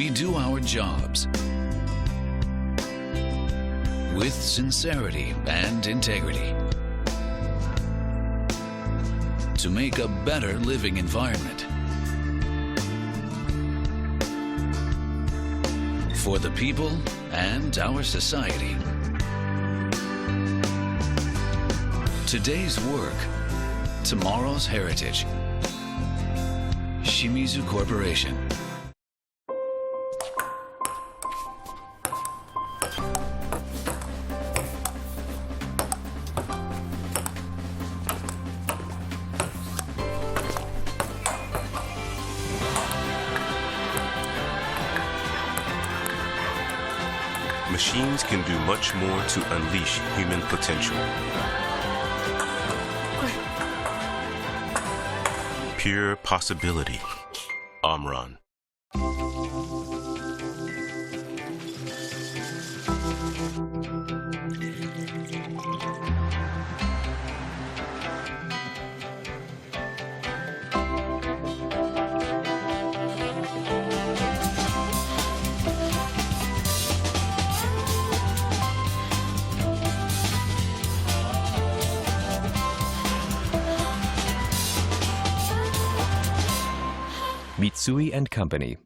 we do our jobs with sincerity and integrity to make a better living environment for the people and our society. Today's work, tomorrow's heritage. Shimizu Corporation. Machines can do much more to unleash human potential. Pure possibility. Omron. Mitsui & Company.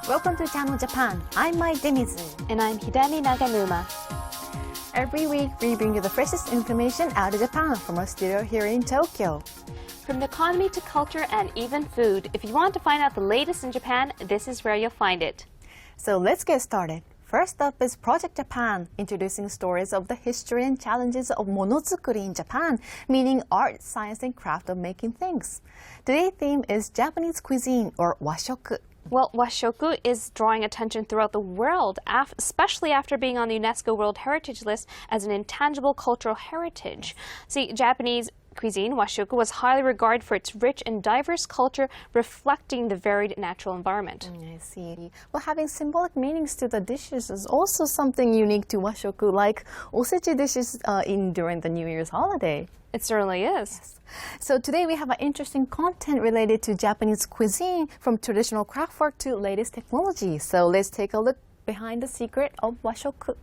Welcome to Channel Japan. I'm Mai Demizu. And I'm Hidemi Naganuma. Every week, we bring you the freshest information out of Japan from our studio here in Tokyo. From the economy to culture and even food, if you want to find out the latest in Japan, this is where you'll find it. So let's get started. First up is Project Japan, introducing stories of the history and challenges of monozukuri in Japan, meaning art, science, and craft of making things. Today's theme is Japanese cuisine, or washoku. Well, washoku is drawing attention throughout the world, especially after being on the UNESCO World Heritage List as an intangible cultural heritage. See, Japanese cuisine, washoku, was highly regarded for its rich and diverse culture, reflecting the varied natural environment. I see. Well, having symbolic meanings to the dishes is also something unique to washoku, like osechi dishes during the New Year's holiday. It certainly is. Yes. So today we have an interesting content related to Japanese cuisine, from traditional craft work to latest technology. So let's take a look behind the secret of washoku.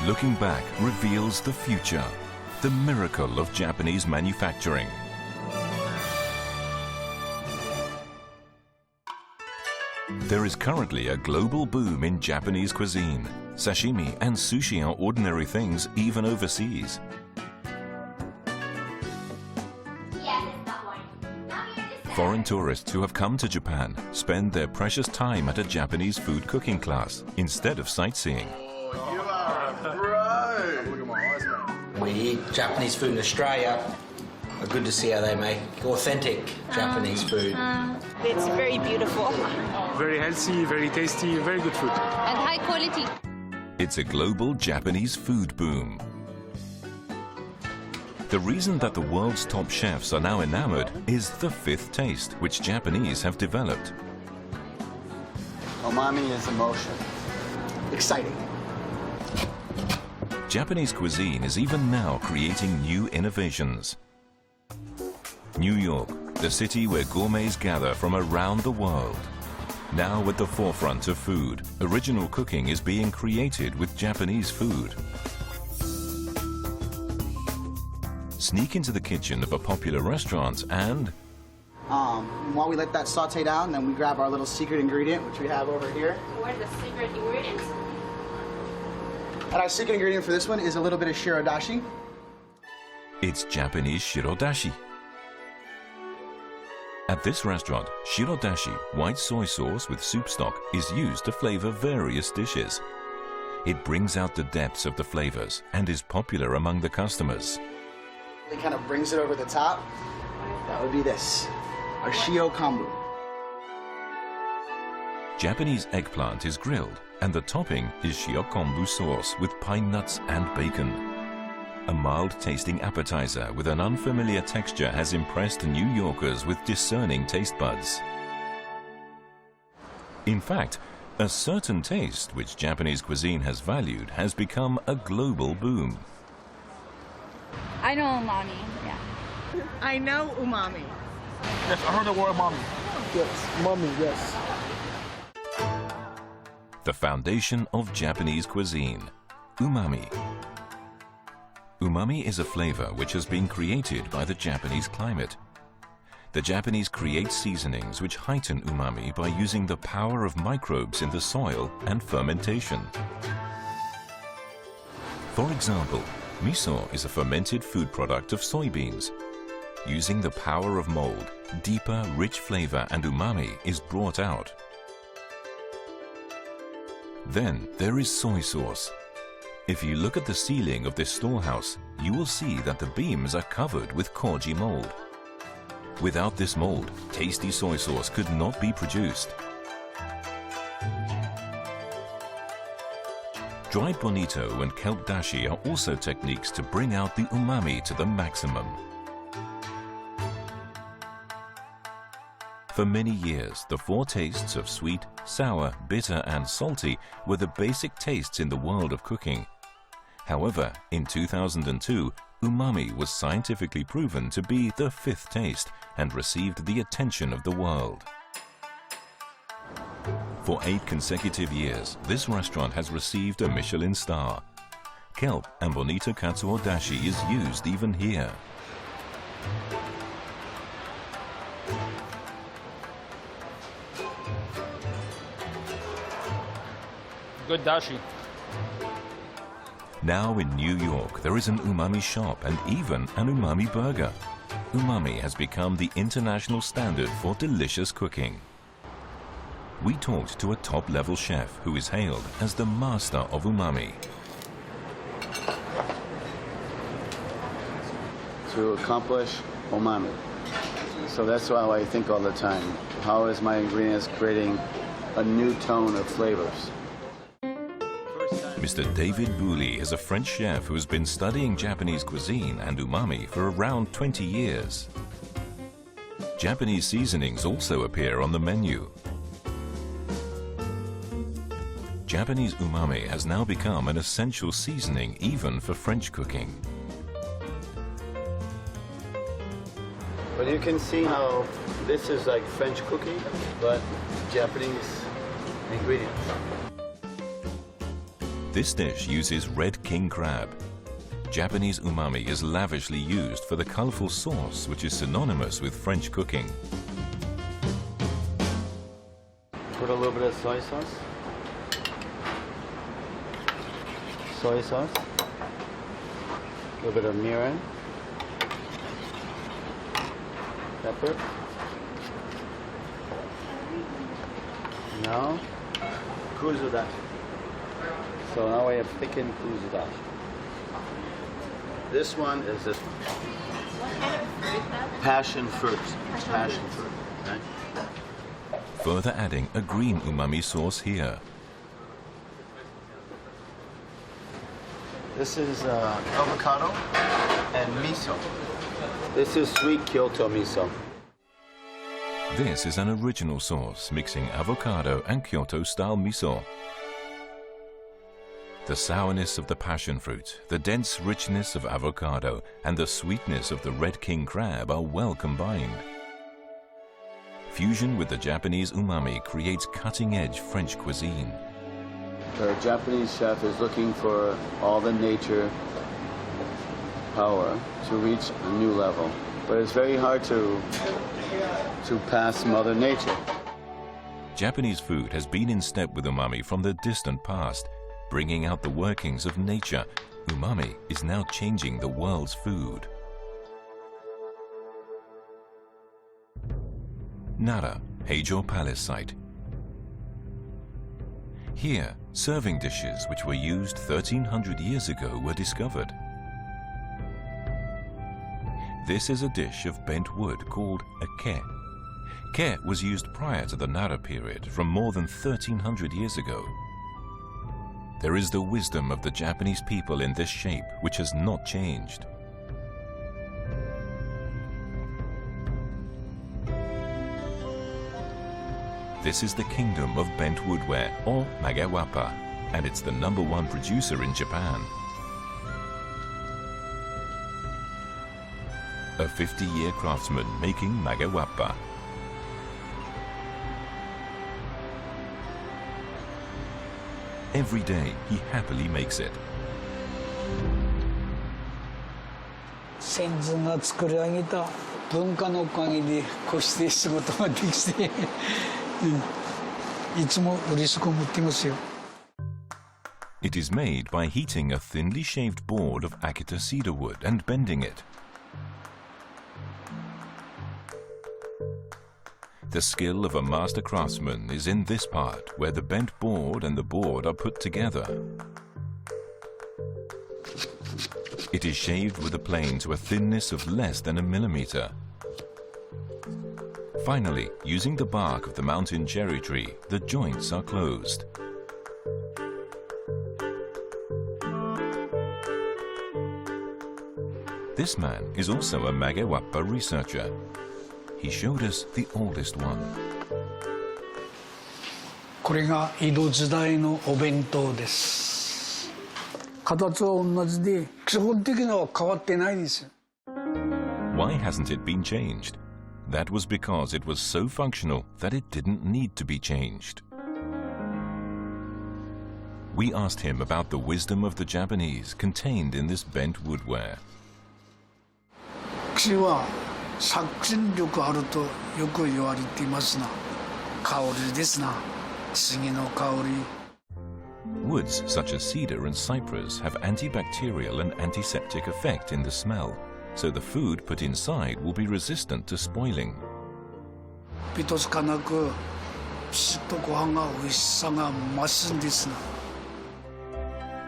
Looking back reveals the future, the miracle of Japanese manufacturing. There is currently a global boom in Japanese cuisine. Sashimi and sushi are ordinary things even overseas. Foreign tourists who have come to Japan spend their precious time at a Japanese food cooking class instead of sightseeing. We eat Japanese food in Australia. It's good to see how they make authentic Japanese food. It's very beautiful. Very healthy, very tasty, very good food. And high quality. It's a global Japanese food boom. The reason that the world's top chefs are now enamored is the fifth taste, which Japanese have developed. Umami is emotion. Exciting. Japanese cuisine is even now creating new innovations. New York, the city where gourmets gather from around the world. Now at the forefront of food, original cooking is being created with Japanese food. Sneak into the kitchen of a popular restaurant and while we let that saute down, then we grab our little secret ingredient, which we have over here. What are the secret ingredients? And our secret ingredient for this one is a little bit of shirodashi. it's Japanese shirodashi. At this restaurant, shirodashi, white soy sauce with soup stock, is used to flavor various dishes. It brings out the depths of the flavors and is popular among the customers. It kind of brings it over the top. That would be this, our shio kombu. Japanese eggplant is grilled, and the topping is shio kombu sauce with pine nuts and bacon. A mild-tasting appetizer with an unfamiliar texture has impressed New Yorkers with discerning taste buds. In fact, a certain taste which Japanese cuisine has valued has become a global boom. I know umami, yeah. I know umami. Yes, I heard the word mommy. Yes, mommy, yes. The foundation of Japanese cuisine, umami. Umami is a flavor which has been created by the Japanese climate. The Japanese create seasonings which heighten umami by using the power of microbes in the soil and fermentation. For example, miso is a fermented food product of soybeans. Using the power of mold, deeper, rich flavor and umami is brought out. Then there is soy sauce. If you look at the ceiling of this storehouse, you will see that the beams are covered with koji mold. Without this mold, tasty soy sauce could not be produced. Dried bonito and kelp dashi are also techniques to bring out the umami to the maximum. For many years, the four tastes of sweet, sour, bitter and salty were the basic tastes in the world of cooking. However, in 2002, umami was scientifically proven to be the fifth taste and received the attention of the world. For 8 consecutive years, this restaurant has received a Michelin star. Kelp and bonito katsuo dashi is used even here. Good dashi. Now in New York, there is an umami shop and even an umami burger. Umami has become the international standard for delicious cooking. We talked to a top-level chef who is hailed as the master of umami. To accomplish umami. So that's why I think all the time, how is my ingredients creating a new tone of flavors? Mr. David Bouley is a French chef who has been studying Japanese cuisine and umami for around 20 years. Japanese seasonings also appear on the menu. Japanese umami has now become an essential seasoning even for French cooking. But you can see how this is like French cooking, but Japanese ingredients. This dish uses red king crab. Japanese umami is lavishly used for the colorful sauce which is synonymous with French cooking. Put a little bit of soy sauce. Soy sauce. A little bit of mirin. Pepper. Now, kuzu dashi. So now we have thickened kuzu dashi. This one is this one. What kind of fruit is that? Passion fruit. Passion fruit. Okay? Further adding a green umami sauce here. This is avocado and miso. This is sweet Kyoto miso. This is an original sauce mixing avocado and Kyoto-style miso. The sourness of the passion fruit, the dense richness of avocado, and the sweetness of the red king crab are well combined. Fusion with the Japanese umami creates cutting-edge French cuisine. The Japanese chef is looking for all the nature power to reach a new level. But it's very hard to pass Mother Nature. Japanese food has been in step with umami from the distant past. Bringing out the workings of nature, umami is now changing the world's food. Nara, Heijo Palace site. Here, serving dishes which were used 1300 years ago were discovered. This is a dish of bent wood called a ke. Ke was used prior to the Nara period from more than 1300 years ago. there is the wisdom of the Japanese people in this shape which has not changed. This is the kingdom of bent woodware, or Magewappa, and it's the #1 producer in Japan. A 50-year craftsman making Magewappa. Every day, he happily makes it. 先祖が作り上げた文化のおかげでこうして仕事ができて、いつも嬉しく思ってますよ。 It is made by heating a thinly shaved board of Akita cedar wood and bending it. The skill of a master craftsman is in this part, where the bent board and the board are put together. It is shaved with a plane to a thinness of less than a millimeter. Finally, using the bark of the mountain cherry tree, the joints are closed. This man is also a Magewappa researcher. He showed us the oldest one. これが江戸時代のお弁当です。形は同じで、基本的なは変わってないですよ。 Why hasn't it been changed? That was because it was so functional that it didn't need to be changed. We asked him about the wisdom of the Japanese contained in this bent woodware. 串は殺菌力あるとよく言われていますな。香りですな。杉の香り。 Woods such as cedar and cypress have antibacterial and antiseptic effect in the smell, so the food put inside will be resistant to spoiling. 美としかなく、ピシッとご飯が美味しさが増すんですな。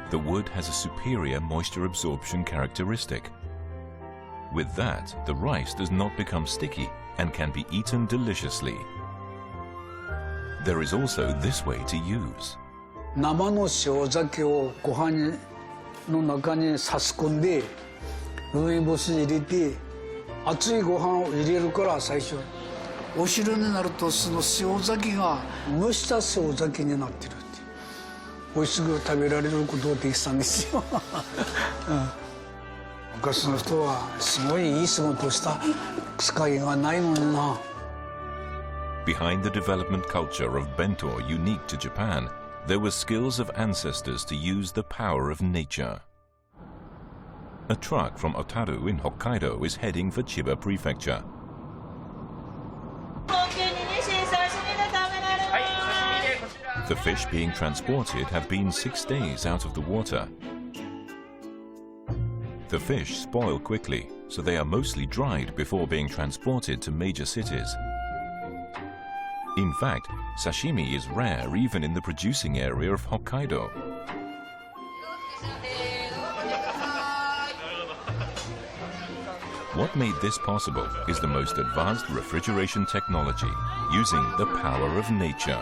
The wood has a superior moisture absorption characteristic. With that, the rice does not become sticky and can be eaten deliciously. There is also this way to use. 生の塩鮭をご飯の中に差し込んで、梅干し入れて、熱いご飯を入れるから最初。お昼になるとその塩鮭が蒸した塩鮭になってるって。美味しく食べられることができたんですよ。昔の人はすごいいい仕事をした機会がないのにな。 Behind the development culture of bento unique to Japan, there were skills of ancestors to use the power of nature. A truck from Otaru in Hokkaido is heading for Chiba Prefecture. The fish being transported have been 6 days out of the water. The fish spoil quickly, so they are mostly dried before being transported to major cities. In fact, sashimi is rare even in the producing area of Hokkaido. What made this possible is the most advanced refrigeration technology, using the power of nature.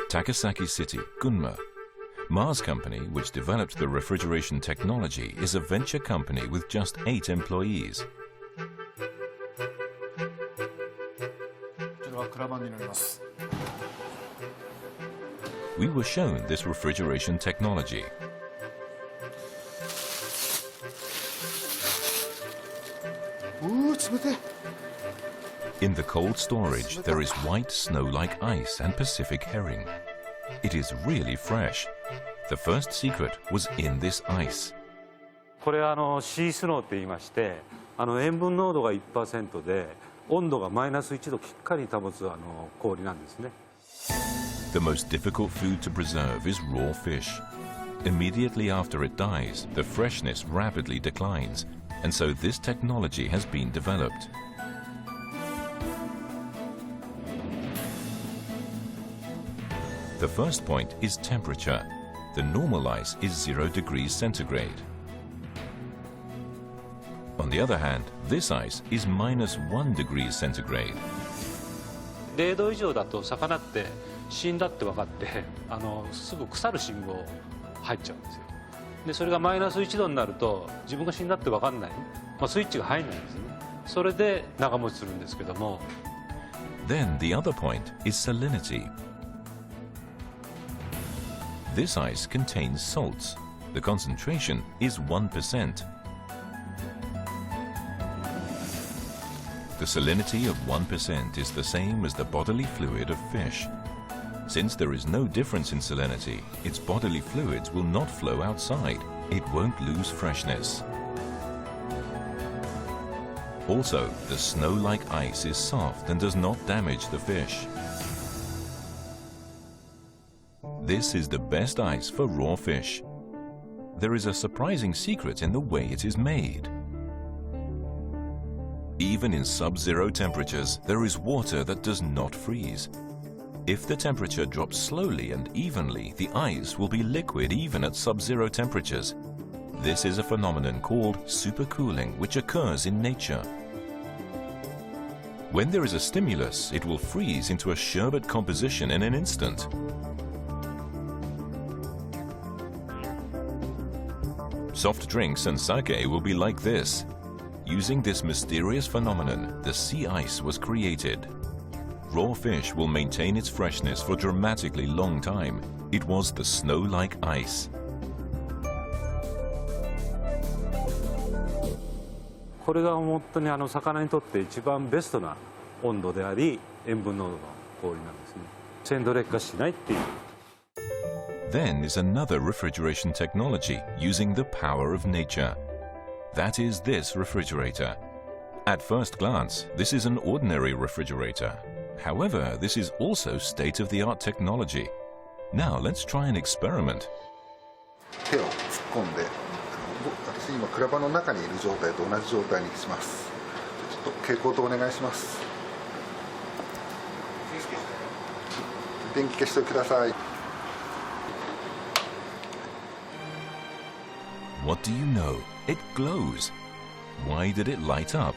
Takasaki City, Gunma. Mars Company, which developed the refrigeration technology, is a venture company with just 8 employees. We were shown this refrigeration technology. In the cold storage, there is white snow-like ice and Pacific herring. It is really fresh. The first secret was in this ice. これシースノーって言いまして、塩分濃度が 1% で温度がマイナス1度きっかり保つ氷なんですね。The most difficult food to preserve is raw fish. Immediately after it dies, the freshness rapidly declines, and so this technology has been developed. The first point is temperature. The normal ice is 0 degrees centigrade. On the other hand, this ice is minus 1 degrees centigrade. 0度以上だと魚って死んだって分かってすぐ腐る信号入っちゃうんですよ。でそれがマイナス1度になると自分が死んだって分かんない、スイッチが入んないんですね。それで長持ちするんですけども。 Then the other point is salinity. This ice contains salts. The concentration is 1%. The salinity of 1% is the same as the bodily fluid of fish. Since there is no difference in salinity, its bodily fluids will not flow outside. It won't lose freshness. Also, the snow-like ice is soft and does not damage the fish. This is the best ice for raw fish. There is a surprising secret in the way it is made. Even in sub-zero temperatures, there is water that does not freeze. If the temperature drops slowly and evenly, the ice will be liquid even at sub-zero temperatures. This is a phenomenon called supercooling, which occurs in nature. When there is a stimulus, it will freeze into a sherbet composition in an instant. Soft drinks and sake will be like this. Using this mysterious phenomenon, the sea ice was created. Raw fish will maintain its freshness for dramatically long time. It was the snow-like ice. これが本当に魚にとって一番ベストな温度であり塩分濃度の氷なんですね。鮮度劣化しないっていう。 Then is another refrigeration technology using the power of nature. That is this refrigerator. At first glance, this is an ordinary refrigerator. However, this is also state-of-the-art technology. Now let's try an experiment. 手を突っ込んで、私今クラバの中にいる状態と同じ状態にします。ちょっと蛍光灯お願いします。電気消してください。 What do you know? It glows. Why did it light up?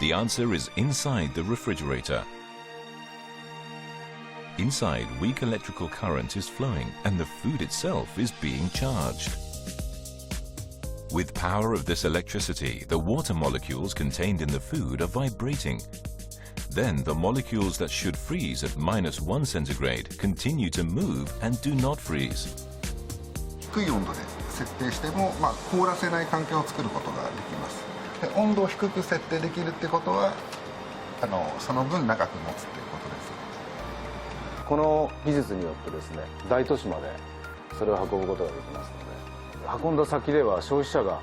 The answer is inside the refrigerator. Inside, weak electrical current is flowing and the food itself is being charged. With power of this electricity, the water molecules contained in the food are vibrating. Then the molecules that should freeze at -1 centigrade continue to move and do not freeze. 低い温度で設定しても、凍らせない環境を作ることができます。で、温度を低く設定できるってことは、その分長く持つっていうことです。この技術によってですね、大都市までそれを運ぶことができますので、運んだ先では消費者が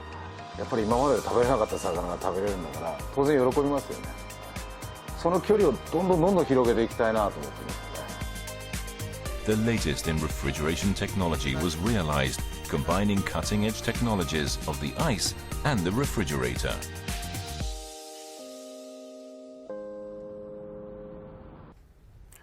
やっぱり今まで食べれなかった魚が食べれるんだから当然喜びますよね。その距離をどんどん広げていきたいなと思っています。 The latest in refrigeration technology was realized, combining cutting-edge technologies of the ice and the refrigerator.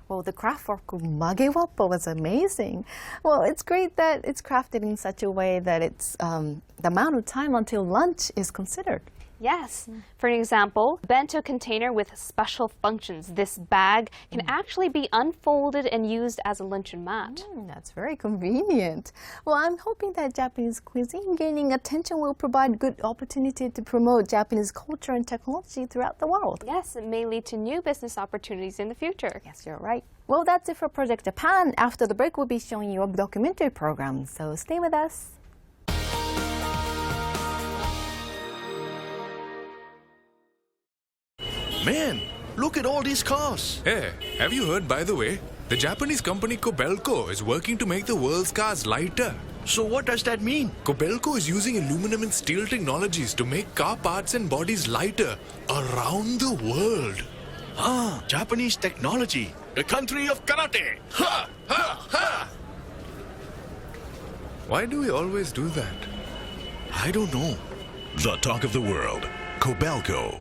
Well, the craft work of magewappa was amazing. Well, it's great that it's crafted in such a way that it's the amount of time until lunch is considered. Yes. For an example, bento container with special functions. This bag can actually be unfolded and used as a luncheon mat. That's very convenient. Well, I'm hoping that Japanese cuisine gaining attention will provide good opportunity to promote Japanese culture and technology throughout the world. Yes, it may lead to new business opportunities in the future. Yes, you're right. Well, that's it for Project Japan. After the break, we'll be showing you a documentary program, so stay with us. Man, look at all these cars. Hey, have you heard, by the way? The Japanese company Kobelco is working to make the world's cars lighter. So what does that mean? Kobelco is using aluminum and steel technologies to make car parts and bodies lighter around the world. Ah, Japanese technology. The country of karate. Ha! Ha! Ha! Why do we always do that? I don't know. The talk of the world. Kobelco.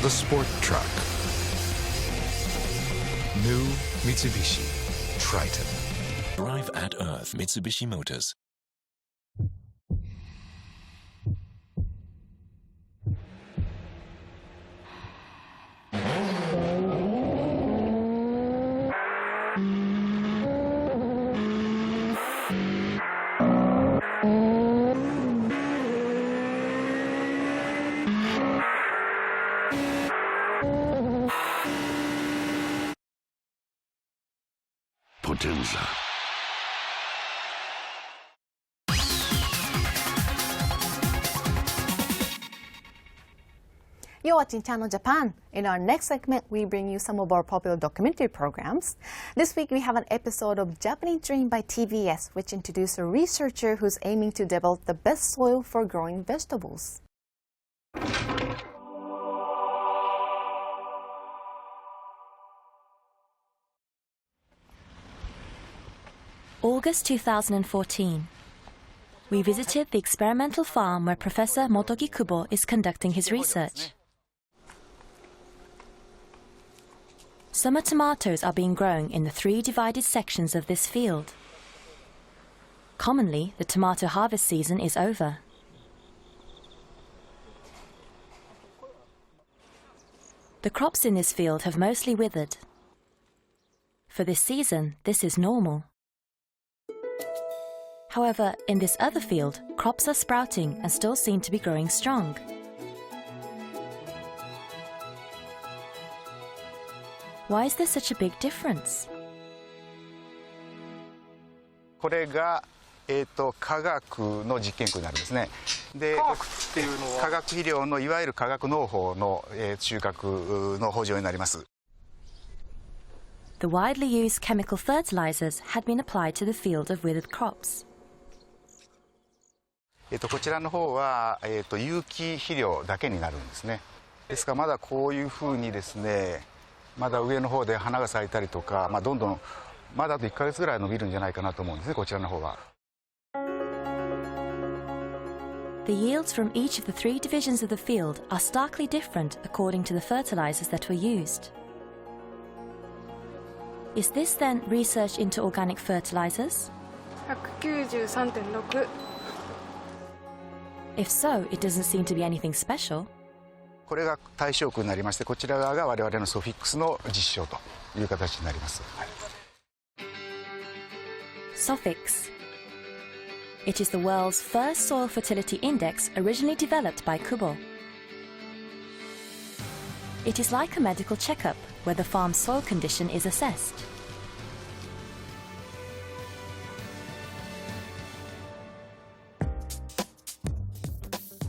the sport truck. New Mitsubishi Triton. Drive at Earth Mitsubishi Motors. Potenza. You're watching Channel Japan. In our next segment, we bring you some of our popular documentary programs. This week, we have an episode of Japanese Dream by TBS, which introduces a researcher who's aiming to develop the best soil for growing vegetables. August 2014. We visited the experimental farm where Professor Motoki Kubo is conducting his research. Summer tomatoes are being grown in the 3 divided sections of this field. Commonly, the tomato harvest season is over. The crops in this field have mostly withered. For this season, this is normal. However, in this other field, crops are sprouting and still seem to be growing strong. Why is there such a big difference? これが化学の実験区になるんですね。で、化学っていうのは化学肥料のいわゆる化学農法の収穫の補助になります。 The widely used chemical fertilizers had been applied to the field of withered crops. こちらの方は有機肥料だけになるんですね。ですからまだこういうふうにですね、まだ上の方で花が咲いたりとか、どんどんまだあと1ヶ月ぐらい伸びるんじゃないかなと思うんですね、こちらの方は。 The yields from each of the 3 divisions of the field are starkly different according to the fertilizers that were used. Is this then research into organic fertilizers? 193.6. If so, it doesn't seem to be anything special. これが対象区になりまして、こちら側が我々のソフィックスの実証という形になります。Sofix. It is the world's first soil fertility index originally developed by Kubo. It is like a medical checkup where the farm's soil condition is assessed.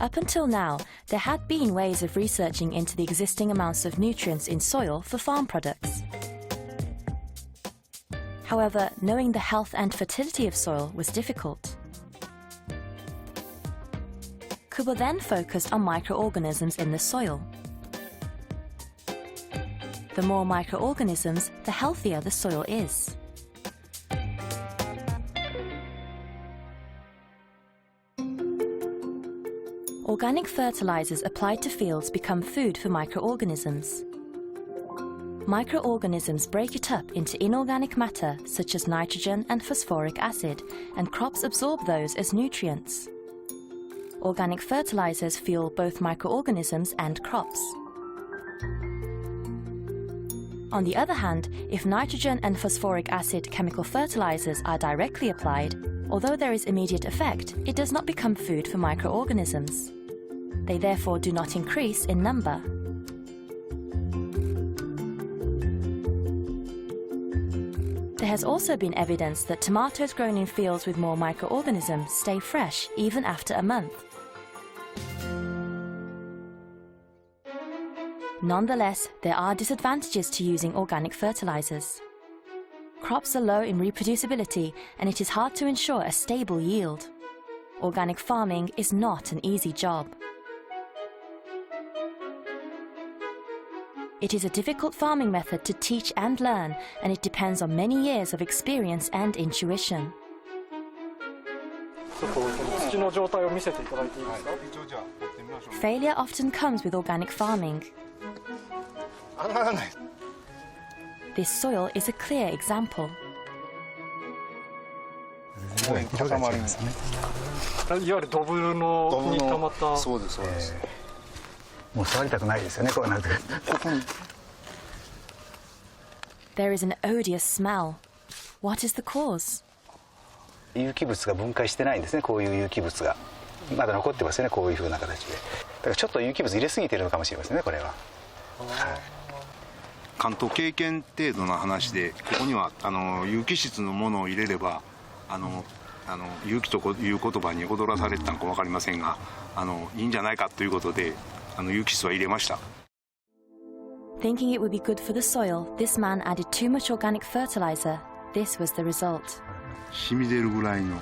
Up until now, there had been ways of researching into the existing amounts of nutrients in soil for farm products. However, knowing the health and fertility of soil was difficult. Kubo then focused on microorganisms in the soil. The more microorganisms, the healthier the soil is. Organic fertilizers applied to fields become food for microorganisms. Microorganisms break it up into inorganic matter such as nitrogen and phosphoric acid, and crops absorb those as nutrients. Organic fertilizers fuel both microorganisms and crops. On the other hand, if nitrogen and phosphoric acid chemical fertilizers are directly applied, although there is immediate effect, it does not become food for microorganisms. They therefore do not increase in number. There has also been evidence that tomatoes grown in fields with more microorganisms stay fresh even after a month. Nonetheless, there are disadvantages to using organic fertilizers. Crops are low in reproducibility, and it is hard to ensure a stable yield. Organic farming is not an easy job. It is a difficult farming method to teach and learn, and it depends on many years of experience and intuition. Failure often comes with organic farming. 上がらない。 This soil is a clear example. 色が違いますね。いわゆるドブのに溜まった。そうですそうです。もう触りたくないですよね、こうなると。ここに。There is an odious smell. What is the cause? 有機物が分解してないんですね、こういう有機物が。まだ残ってますよね、こういう風な形で。だからちょっと有機物入れすぎてるのかもしれませんね、これは。関東経験程度の話で、ここには有機質のものを入れれば有機という言葉に踊らされてたのか分かりませんが、いいんじゃないかということで有機質は入れました。Thinking it would be good for the soil, this man added too much organic fertilizer. This was the result. 染み出るぐらいの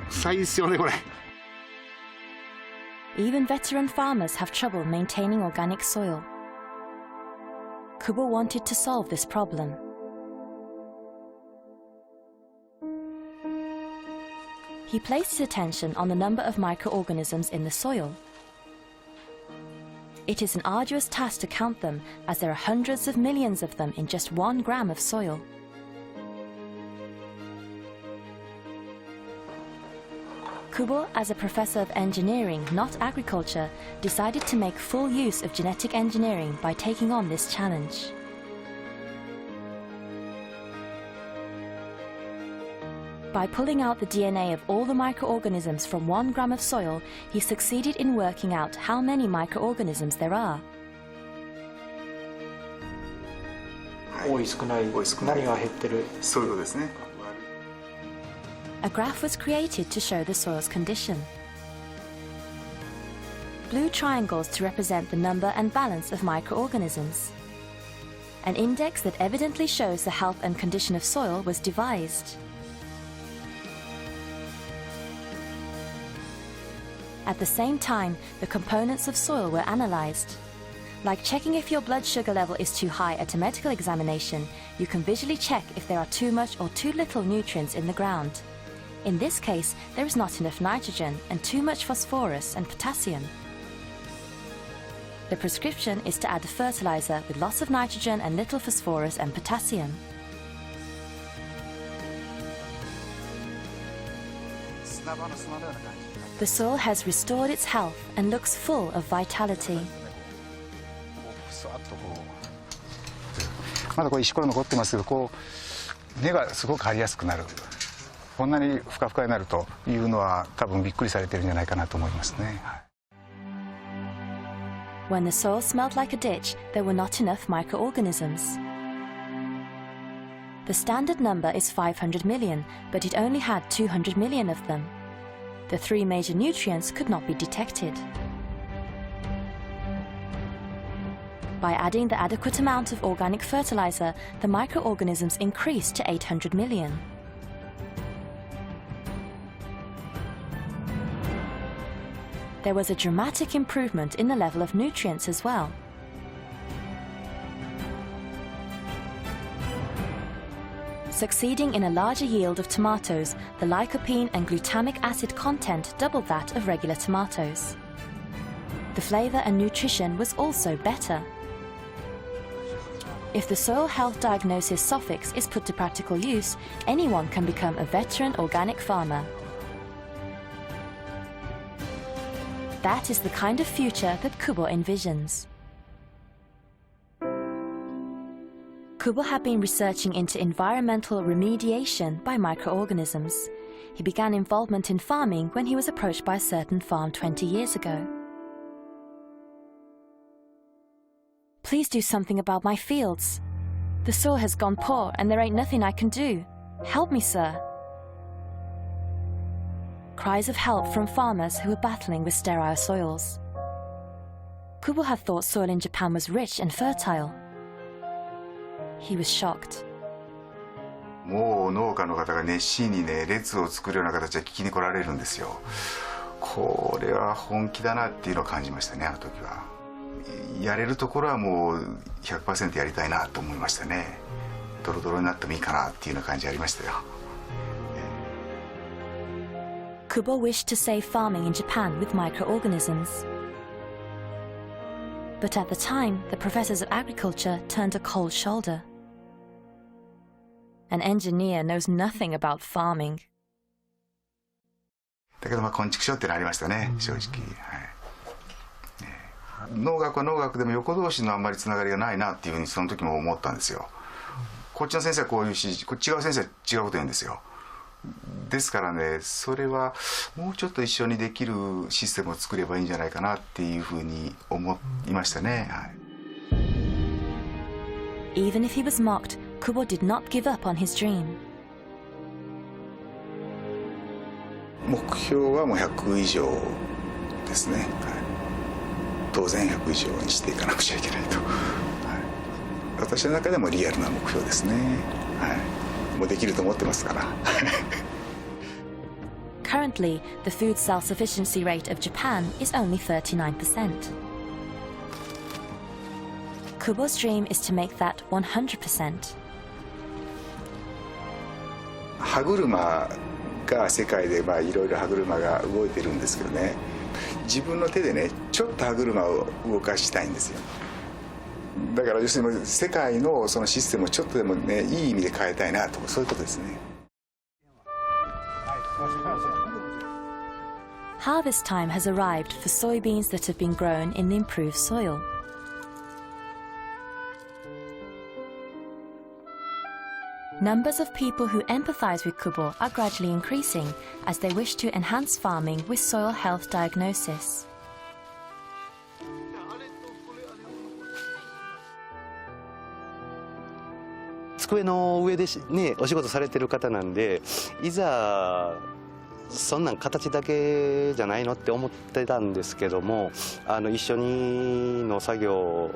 臭いですよね、これ。Even veteran farmers have trouble maintaining organic soil. Kubo wanted to solve this problem. He placed his attention on the number of microorganisms in the soil. It is an arduous task to count them, as there are hundreds of millions of them in just 1 gram of soil. Kubo, as a professor of engineering, not agriculture, decided to make full use of genetic engineering by taking on this challenge. By pulling out the DNA of all the microorganisms from 1 gram of soil, he succeeded in working out how many microorganisms there are. 多い少ない、何が減ってる。そういうことですね。A graph was created to show the soil's condition. Blue triangles to represent the number and balance of microorganisms. An index that evidently shows the health and condition of soil was devised. At the same time, the components of soil were analyzed. Like checking if your blood sugar level is too high at a medical examination, you can visually check if there are too much or too little nutrients in the ground. In this case, there is not enough nitrogen and too much phosphorus and potassium. The prescription is to add a fertilizer with lots of nitrogen and little phosphorus and potassium. The soil has restored its health and looks full of vitality. まだこれ石ころ残ってますけど、こう根がすごく張りやすくなる。こんなにふかふかになるというのは多分びっくりされてるんじゃないかなと思いますね。When the soil smelled like a ditch, there were not enough microorganisms. The standard number is 500 million, but it only had 200 million of them. The 3 major nutrients could not be detected. By adding the adequate amount of organic fertilizer, the microorganisms increased to 800 million. There was a dramatic improvement in the level of nutrients as well. Succeeding in a larger yield of tomatoes, the lycopene and glutamic acid content doubled that of regular tomatoes. The flavor and nutrition was also better. If the soil health diagnosis suffix is put to practical use, anyone can become a veteran organic farmer. That is the kind of future that Kubo envisions. Kubo had been researching into environmental remediation by microorganisms. He began involvement in farming when he was approached by a certain farm 20 years ago. Please do something about my fields. The soil has gone poor and there ain't nothing I can do. Help me, sir. Cries of help from farmers who were battling with sterile soils. Kubo had thought soil in Japan was rich and fertile. He was shocked. もう農家の方が熱心にね、列を作るような形で聞きに来られるんですよ。これは本気だなっていうのを感じましたね、あの時は。やれるところはもう 100% やりたいなと思いましたね。ドロドロになってもいいかなっていうような感じありましたよ。Kubo wished to save farming in Japan with microorganisms. But at the time, the professors of agriculture turned a cold shoulder. An engineer knows nothing about farming. だけど昆虫症ってのありましたね、正直。農学は農学でも横同士のあんまりつながりがないなっていうふうにその時も思ったんですよ。こっちの先生はこういうし、違う先生は違うこと言うんですよ。ですからね、それはもうちょっと一緒にできるシステムを作ればいいんじゃないかなっていうふうに思いましたね。Even if he was mocked, Kubo did not give up on his dream. 目標はもう100以上ですね。当然100以上にしていかなくちゃいけないと。私の中でもリアルな目標ですね。もうできると思ってますから。Currently, the food self-sufficiency rate of Japan is only 39%. Kubo's dream is to make that 100%. 歯車が世界でいろいろ歯車が動いてるんですけどね、自分の手でねちょっと歯車を動かしたいんですよ。だから要するに世界のそのシステムをちょっとでもねいい意味で変えたいなと、そういうことですね。Harvest time has arrived for soybeans that have been grown in the improved soil. Numbers of people who empathize with Kubo are gradually increasing as they wish to enhance farming with soil health diagnosis. 机の上でねお仕事されてる方なんで、いざそんなん形だけじゃないのって思ってたんですけども、一緒にの作業を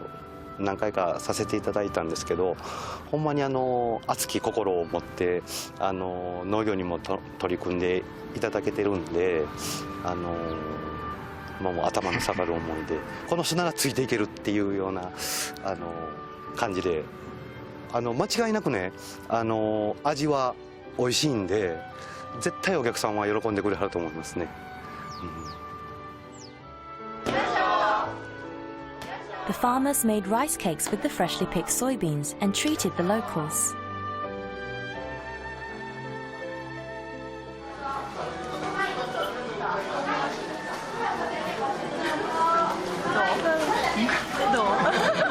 何回かさせていただいたんですけど、ほんまに熱き心を持って農業にも取り組んでいただけてるんで、もう頭の下がる思いでこの砂がついていけるっていうような感じで、間違いなくね味は美味しいんで絶対お客さんは喜んでくれはると思いますね。The farmers made rice cakes with the freshly picked soybeans and treated the locals.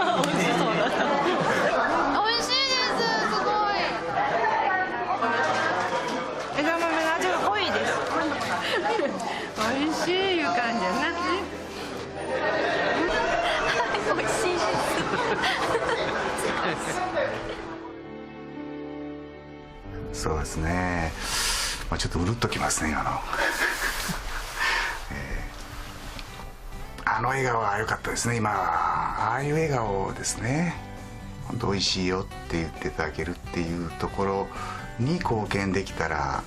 So そうですね、ちょっとうるっときますね今の笑顔は良かったですね。今ああいう笑顔ですね。本当美味しいよって言っていただけるっていうところに貢献できたら、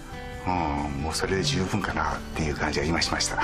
もうそれで十分かなっていう感じが今しました。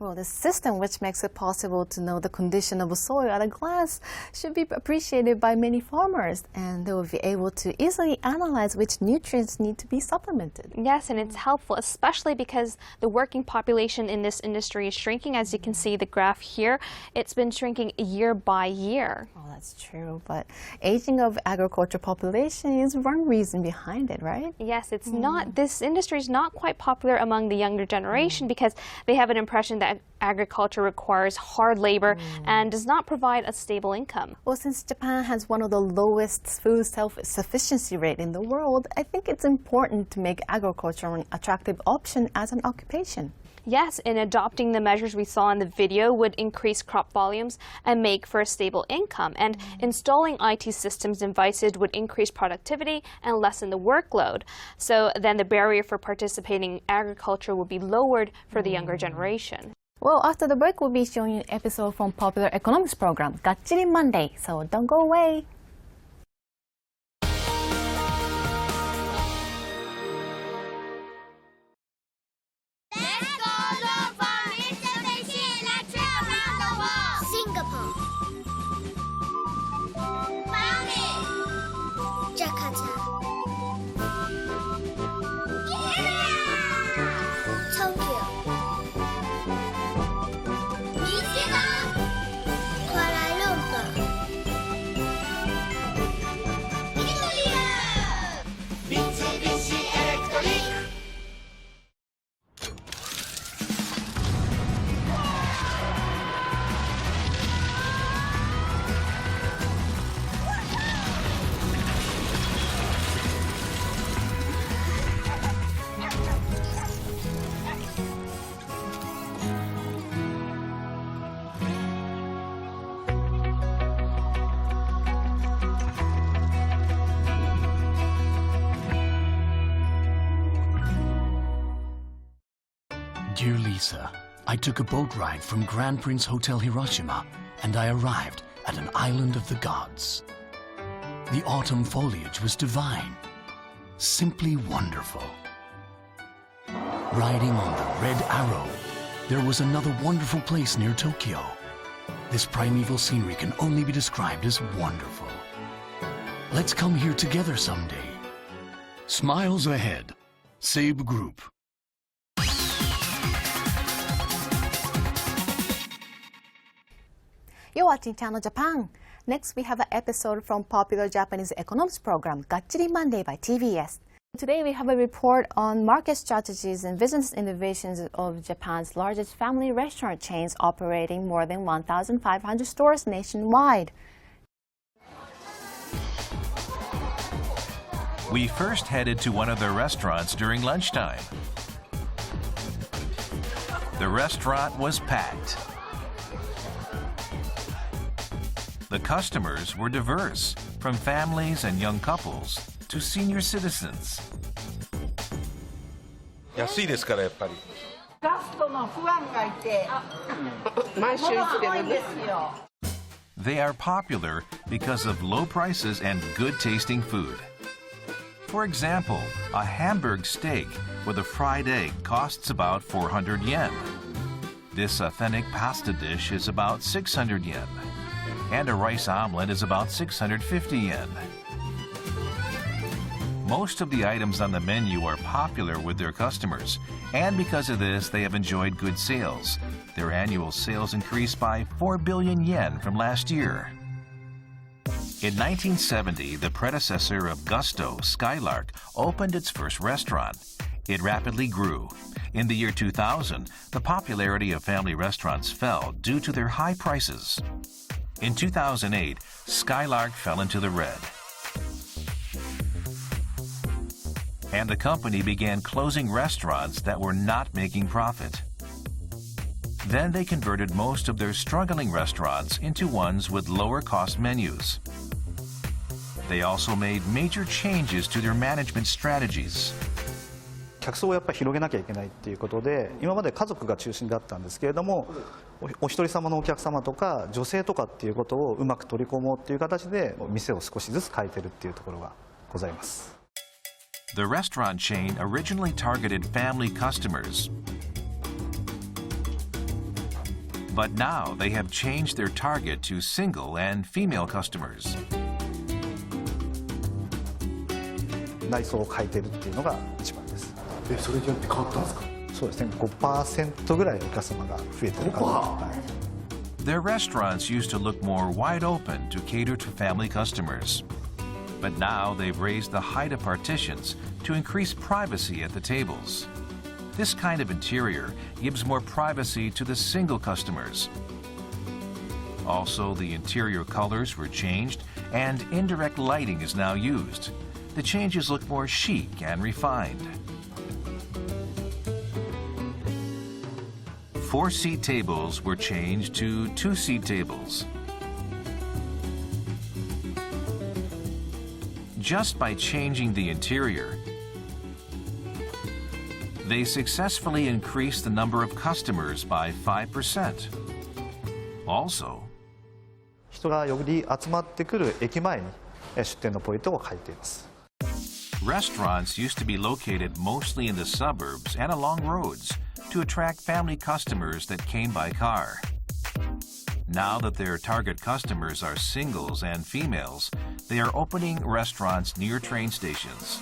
Well, the system which makes it possible to know the condition of a soil at a glance should be appreciated by many farmers, and they will be able to easily analyze which nutrients need to be supplemented. Yes, and it's helpful, especially because the working population in this industry is shrinking. As you can see the graph here, it's been shrinking year by year. Oh, that's true, but aging of agriculture population is one reason behind it, right? Yes, it's not. This industry is not quite popular among the younger generation because they have an impression that agriculture requires hard labor and does not provide a stable income. Well, since Japan has one of the lowest food self-sufficiency rate in the world, I think it's important to make agriculture an attractive option as an occupation. Yes, and adopting the measures we saw in the video would increase crop volumes and make for a stable income. And installing IT systems in Visid would increase productivity and lessen the workload. So then the barrier for participating in agriculture would be lowered for the younger generation. Well, after the break, we'll be showing you an episode from popular economics program, Gachirin Monday, so don't go away. Dear Lisa, I took a boat ride from Grand Prince Hotel Hiroshima and I arrived at an island of the gods. The autumn foliage was divine, simply wonderful. Riding on the Red Arrow, there was another wonderful place near Tokyo. This primeval scenery can only be described as wonderful. Let's come here together someday. Smiles ahead. Seibu Group. You're watching Channel Japan. Next, we have an episode from popular Japanese economics program, Gachiri Monday by TBS. Today, we have a report on market strategies and business innovations of Japan's largest family restaurant chains operating more than 1,500 stores nationwide. We first headed to one of their restaurants during lunchtime. The restaurant was packed. The customers were diverse, from families and young couples to senior citizens. 安いですからやっぱり。ガストのファンがいて、毎週来てるんですよ。 They are popular because of low prices and good-tasting food. For example, a Hamburg steak with a fried egg costs about 400 yen. This authentic pasta dish is about 600 yen. And a rice omelet is about 650 yen. Most of the items on the menu are popular with their customers, and because of this, they have enjoyed good sales. Their annual sales increased by 4 billion yen from last year. In 1970, the predecessor of Gusto, Skylark, opened its first restaurant. It rapidly grew. In the year 2000, the popularity of family restaurants fell due to their high prices. In 2008, Skylark fell into the red. And the company began closing restaurants that were not making profit. Then they converted most of their struggling restaurants into ones with lower cost menus. They also made major changes to their management strategies. 客層をやっぱり広げなきゃいけないっていうことで、今まで家族が中心だったんですけれども、お一人様のお客様とか女性とかっていうことをうまく取り込もうっていう形で店を少しずつ変えてるっていうところがございます。The restaurant chain originally targeted family customers. But now they have changed their target to single and female customers. 内装を変えてるっていうのが一番です。それによって変わったんですか？そうですね、5% ぐらいお客様が増えてるかな。Their restaurants used to look more wide open to cater to family customers. But now they've raised the height of partitions to increase privacy at the tables. This kind of interior gives more privacy to the single customers. Also, the interior colors were changed and indirect lighting is now used. The changes look more chic and refined. 4-seat tables were changed to 2-seat tables. Just by changing the interior, they successfully increased the number of customers by 5%. Also, 人がより集まってくる駅前に出店のポイントを変えています。restaurants used to be located mostly in the suburbs and along roads to attract family customers that came by car. Now that their target customers are singles and females, they are opening restaurants near train stations.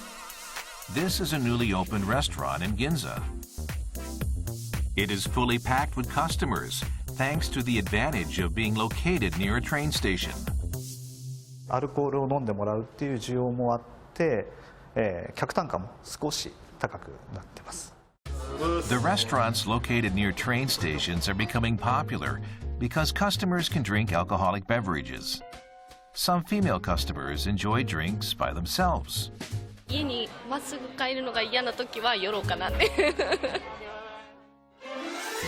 This is a newly opened restaurant in Ginza. It is fully packed with customers, thanks to the advantage of being located near a train station. アルコールを飲んでもらうっていう需要もあって、客単価も少し高くなっています。The restaurants located near train stations are becoming popular because customers can drink alcoholic beverages. Some female customers enjoy drinks by themselves. 家にまっすぐ帰るのが嫌な時は寄ろうかなって。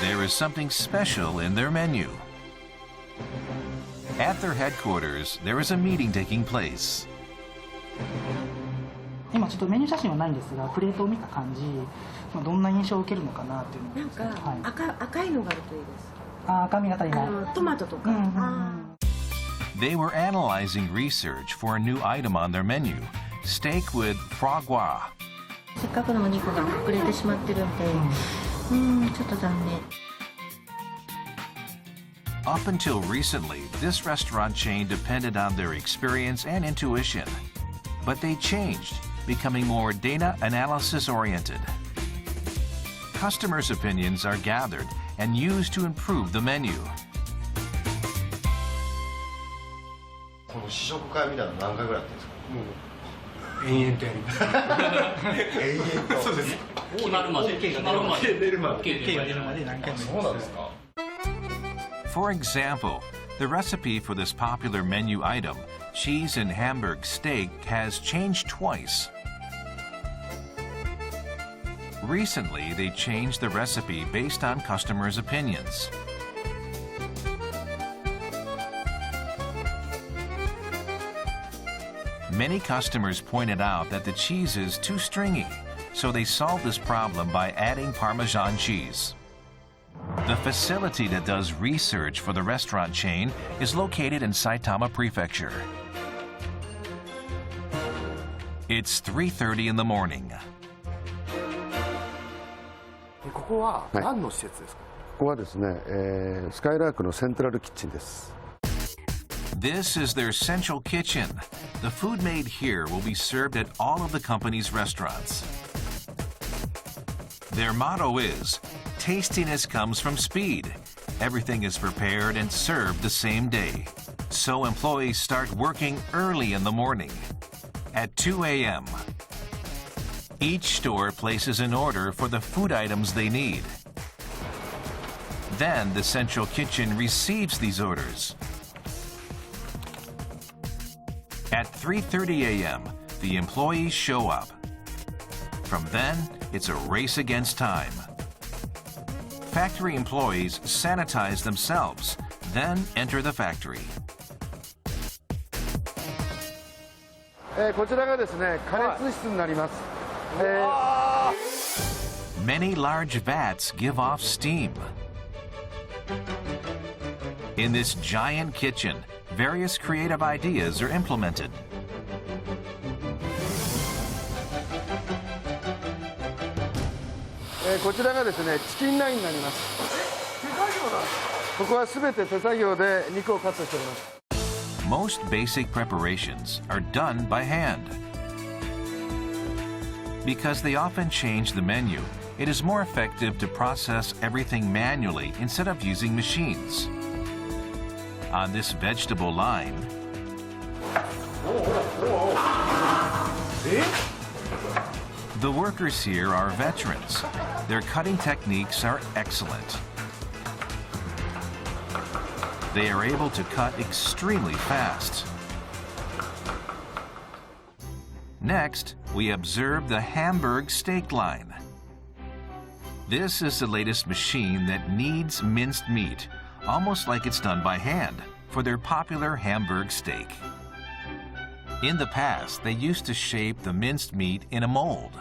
There is something special in their menu. At their headquarters, there is a meeting taking place. 今ちょっとメニュー写真はないんですが、プレートを見た感じ、どんな印象を受けるのかなっていうのが。なんか、赤いのがあるといいです。赤みが足りない。トマトとか。They were analyzing research for a new item on their menu, steak with foie gras. せっかくのお肉が遅れてしまってるんで、ちょっと残念。Up until recently, this restaurant chain depended on their experience and intuition. But they changed, becoming more data analysis oriented. Customers' opinions are gathered and used to improve the menu. この試食会みたいなの何回ぐらいやってるんですか？もう延々とやります。延々と。そうです。決まるまで。決まるまで。出るまで。OKが出るまで何回も。そうなんですか。For example, the recipe for this popular menu item, cheese and Hamburg steak, has changed twice. Recently, they changed the recipe based on customers' opinions. Many customers pointed out that the cheese is too stringy, so they solved this problem by adding Parmesan cheese. The facility that does research for the restaurant chain is located in Saitama Prefecture. It's 3:30 in the morning. ここは何の施設ですか？ここはですね、スカイラークのセントラルキッチンです。This is their central kitchen. The food made here will be served at all of the company's restaurants. Their motto is, tastiness comes from speed. Everything is prepared and served the same day. So employees start working early in the morning, at 2 a.m. Each store places an order for the food items they need. Then the central kitchen receives these orders. At 3:30 a.m., the employees show up. From then, it's a race against time. Factory employees sanitize themselves, then enter the factory. こちらがですね、加熱室になります。Many large vats give off steam. In this giant kitchen, various creative ideas are implemented. Most basic preparations are done by hand. Because they often change the menu, it is more effective to process everything manually instead of using machines. On this vegetable line, the workers here are veterans. Their cutting techniques are excellent. They are able to cut extremely fast. Next, we observe the Hamburg steak line. This is the latest machine that kneads minced meat, almost like it's done by hand, for their popular Hamburg steak. In the past, they used to shape the minced meat in a mold.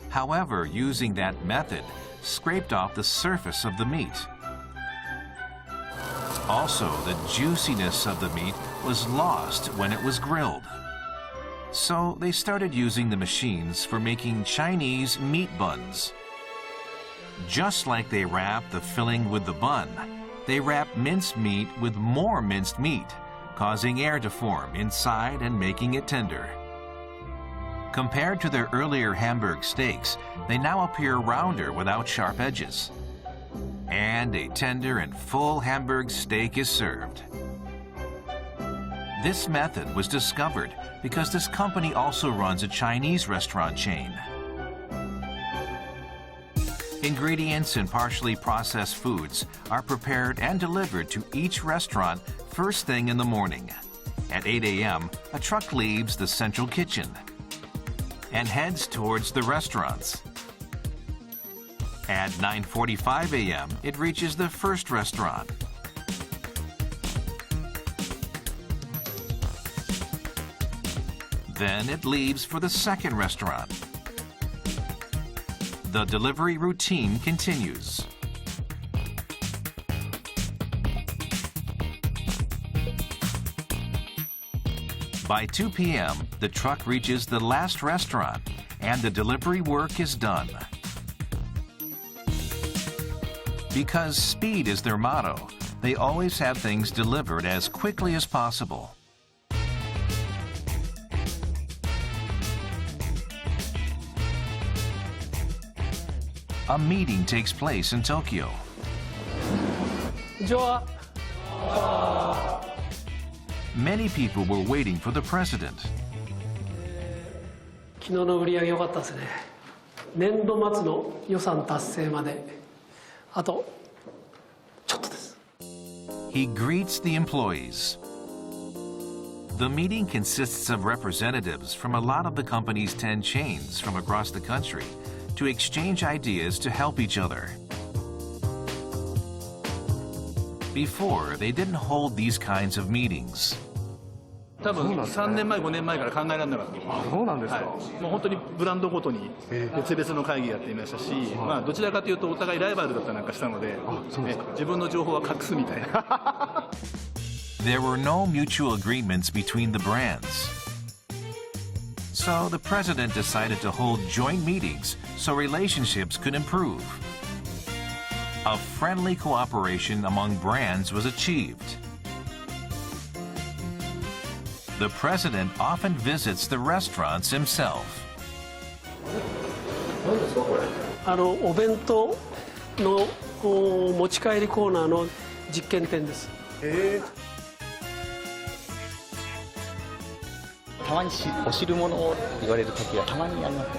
However, using that method scraped off the surface of the meat. Also, the juiciness of the meat was lost when it was grilled. So they started using the machines for making Chinese meat buns. Just like they wrap the filling with the bun, they wrap minced meat with more minced meat, causing air to form inside and making it tender. Compared to their earlier Hamburg steaks, they now appear rounder without sharp edges. And a tender and full Hamburg steak is served. This method was discovered because this company also runs a Chinese restaurant chain. Ingredients and partially processed foods are prepared and delivered to each restaurant first thing in the morning. At 8 a.m., a truck leaves the central kitchen and heads towards the restaurants. At 9:45 a.m., it reaches the first restaurant. Then it leaves for the second restaurant. The delivery routine continues. By 2 p.m., the truck reaches the last restaurant and the delivery work is done. Because speed is their motto, they always have things delivered as quickly as possible. A meeting takes place in Tokyo. Many people were waiting for the president. 昨日の売り上げ良かったですね。年度末の予算達成まであとちょっとです。 He greets the employees. The meeting consists of representatives from a lot of the company's 10 chains from across the country to exchange ideas to help each other. Before, they didn't hold these kinds of meetings. 多分3年前5年前から考えられなかった。そうなんですか。もう本当にブランドごとに別々の会議やっていましたし、まあどちらかというとお互いライバルだったりなんかしたので、自分の情報は隠すみたいな。There were no mutual agreements between the brands. So the president decided to hold joint meetings so relationships could improve. A friendly cooperation among brands was achieved. The president often visits the restaurants himself. お弁当の持ち帰りコーナーの実験店です。たまにお汁物を言われる時はたまにありますね。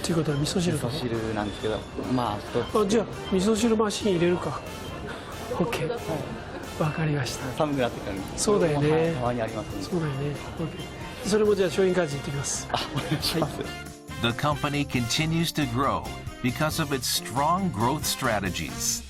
ということは味噌汁とか。味噌汁なんですけど、まあじゃあ味噌汁マシン入れるか。OK。わかりました。寒くなってからそうだよね。たまにありますね。そうだよね。OK。それもじゃあ商品開示行ってきます。お願いします。The company continues to grow because of its strong growth strategies.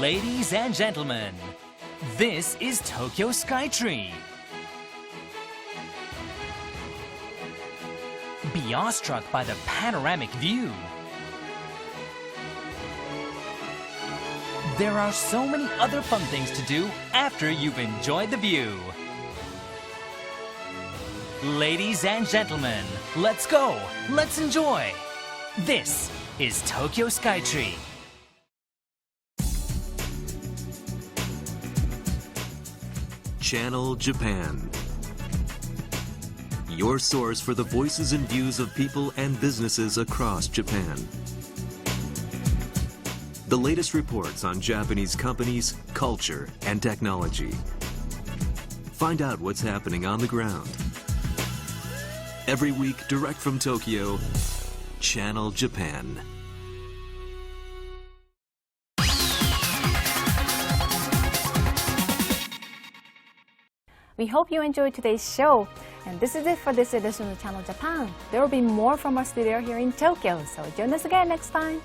Ladies and gentlemen, this is Tokyo Skytree. Be awestruck by the panoramic view. There are so many other fun things to do after you've enjoyed the view. Ladies and gentlemen, let's go, let's enjoy. This is Tokyo Skytree. Channel Japan, your source for the voices and views of people and businesses across Japan. The latest reports on Japanese companies, culture, and technology. Find out what's happening on the ground. Every week, direct from Tokyo, Channel Japan. We hope you enjoyed today's show. And this is it for this edition of Channel Japan. There will be more from our studio here in Tokyo, so join us again next time.